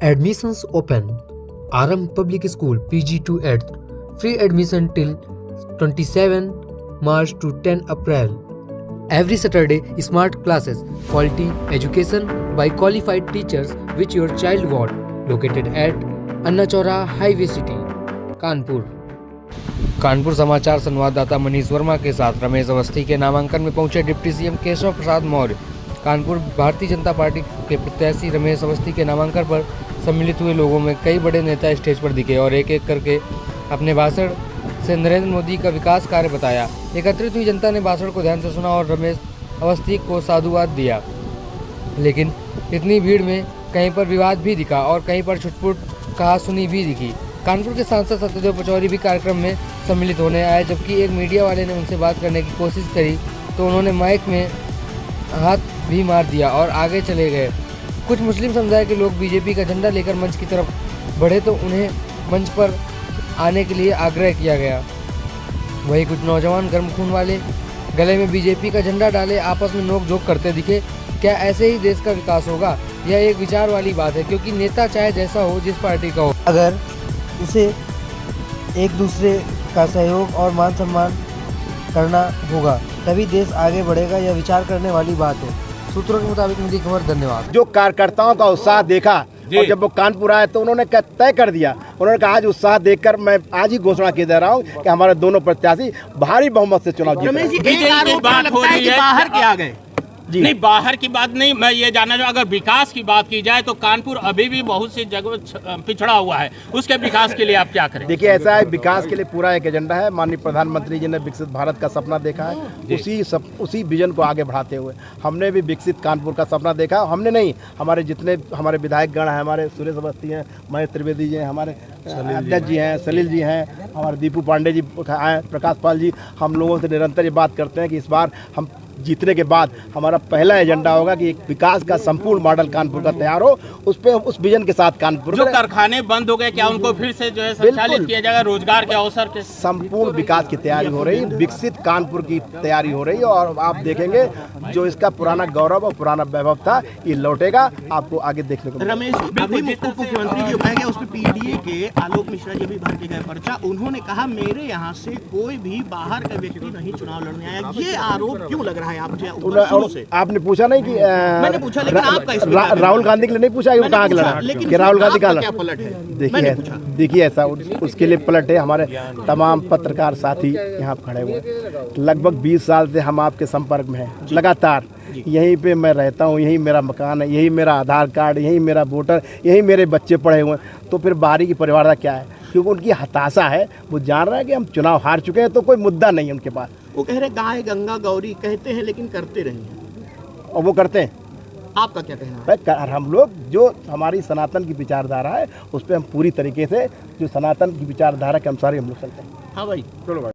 Admissions open. Aram Public School PG to 8th. Free admission till 27 March to 10 April. Every Saturday, smart classes, quality education by qualified teachers which your child want. Located at अन्ना चौराहा highway city, Kanpur. Kanpur समाचार संवाददाता मनीष वर्मा के साथ रमेश अवस्थी के नामांकन में पहुंचे deputy CM Keshav Prasad Maurya. Kanpur Bharatiya Janata party के प्रत्याशी रमेश अवस्थी के नामांकन पर सम्मिलित हुए लोगों में कई बड़े नेता स्टेज पर दिखे और एक एक करके अपने भाषण से नरेंद्र मोदी का विकास कार्य बताया। एकत्रित हुई जनता ने भाषण को ध्यान से सुना और रमेश अवस्थी को साधुवाद दिया, लेकिन इतनी भीड़ में कहीं पर विवाद भी दिखा और कहीं पर छुटपुट कहा सुनी भी दिखी। कानपुर के सांसद सत्यदेव पचौरी भी कार्यक्रम में सम्मिलित होने आए, जबकि एक मीडिया वाले ने उनसे बात करने की कोशिश करी तो उन्होंने माइक में हाथ भी मार दिया और आगे चले गए। कुछ मुस्लिम समुदाय के लोग बीजेपी का झंडा लेकर मंच की तरफ बढ़े तो उन्हें मंच पर आने के लिए आग्रह किया गया। वहीं कुछ नौजवान गर्म खून वाले गले में बीजेपी का झंडा डाले आपस में नोक-झोंक करते दिखे। क्या ऐसे ही देश का विकास होगा? यह एक विचार वाली बात है, क्योंकि नेता चाहे जैसा हो, जिस पार्टी का हो, अगर उसे एक दूसरे का सहयोग और मान सम्मान करना होगा तभी देश आगे बढ़ेगा। यह विचार करने वाली बात है। सूत्रों के मुताबिक मिली खबर। धन्यवाद। जो कार्यकर्ताओं का उत्साह देखा और जब वो कानपुर आए तो उन्होंने तय कर दिया, उन्होंने कहा आज उत्साह देखकर मैं आज ही घोषणा की दे रहा हूँ कि हमारे दोनों प्रत्याशी भारी बहुमत से चुनाव जीत रहे हैं। बात हो रही है बाहर के आ गए जी नहीं, बाहर की बात नहीं, मैं ये जानना चाहूँ अगर विकास की बात की जाए तो कानपुर अभी भी बहुत सी जगह पिछड़ा हुआ है, उसके विकास के लिए आप क्या करें? देखिए, ऐसा है, विकास के लिए पूरा एक एजेंडा है। माननीय प्रधानमंत्री जी ने विकसित भारत का सपना देखा है, उसी विजन को आगे बढ़ाते हुए हमने भी विकसित कानपुर का सपना देखा। हमने नहीं, हमारे जितने हमारे विधायक गण हैं, हमारे सुरेश अवस्थी हैं, महेश त्रिवेदी जी हैं, हमारे अध्यक्ष जी हैं, सलील जी हैं, हमारे दीपू पांडे जी हैं, प्रकाश पाल जी, हम लोगों से निरंतर ये बात करते हैं कि इस बार हम जीतने के बाद हमारा पहला एजेंडा होगा कि एक विकास का संपूर्ण मॉडल कानपुर का तैयार हो। उस विजन के साथ कानपुर जो कारखाने बंद हो गए, क्या उनको फिर से जो है संचालित किया जाएगा? रोजगार के अवसर के संपूर्ण विकास की तैयारी हो रही है, विकसित कानपुर की तैयारी हो रही है और आप देखेंगे जो इसका पुराना गौरव और पुराना वैभव था ये लौटेगा, आपको आगे देखने को। रमेश, अभी उप मुख्यमंत्री जो कह गए उस पर पीडीए के आलोक मिश्रा जी भी भर के गए पर्चा। उन्होंने कहा मेरे यहाँ से कोई भी बाहर का व्यक्ति नहीं चुनाव लड़ने आया। ये आरोप क्यों लग रहा है आपसे? आपने पूछा नहीं कि मैंने पूछा, लेकिन आपका राहुल गांधी के लिए नहीं पूछा कि कहाँ के लड़ा, कि राहुल गांधी का क्या पलट है? देखिए ऐसा उसके लिए पलट है। हमारे तमाम पत्रकार साथी यहाँ खड़े हुए, लगभग 20 साल से हम आपके संपर्क में हैं, लगातार यहीं पे मैं रहता हूँ, यहीं मेरा मकान है, यहीं मेरा आधार कार्ड, यहीं मेरा वोटर, यहीं मेरे बच्चे पढ़े हुए हैं। तो फिर बाहरी की परिवार क्या है? क्योंकि उनकी हताशा है, वो जान रहा है कि हम चुनाव हार चुके हैं, तो कोई मुद्दा नहीं है उनके पास। वो कह रहे गाय गंगा गौरी कहते हैं लेकिन करते नहीं, और वो करते हैं। आपका क्या कहना है? हम लोग जो हमारी सनातन की विचारधारा है उस पर हम पूरी तरीके से जो सनातन की विचारधारा के अनुसार ही हम लोग चलते हैं। हाँ भाई, चलो भाई।